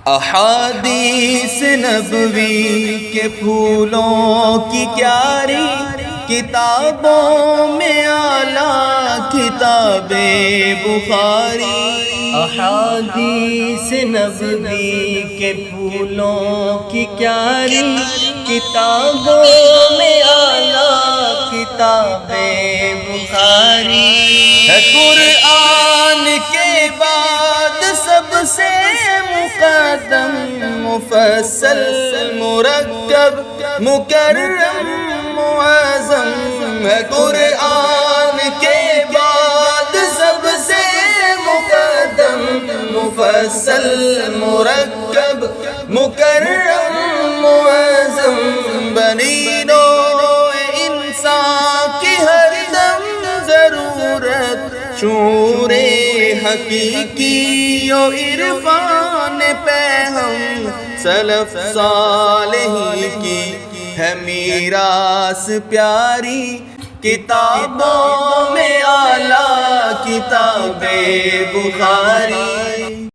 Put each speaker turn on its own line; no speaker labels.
احادیث نبوی کے پھولوں کی کیاری کتابوں میں اعلیٰ کتاب بخاری۔
احادیث نبوی کے پھولوں کی کیاری کتابوں میں اعلیٰ کتاب بخاری۔
ہے قرآن کے بعد سب سے مقدم مفصل مرکب مکرم معظم ہے قرآن کے بعد سب سے مقدم مفصل مرکب مکرم معظم بنی نوع انسان کی ہر دم ضرورت شعور حقیقی و عرفان پہ ہم سلف صالح کی ہے میراث پیاری کتابوں میں اعلیٰ کتاب بخاری۔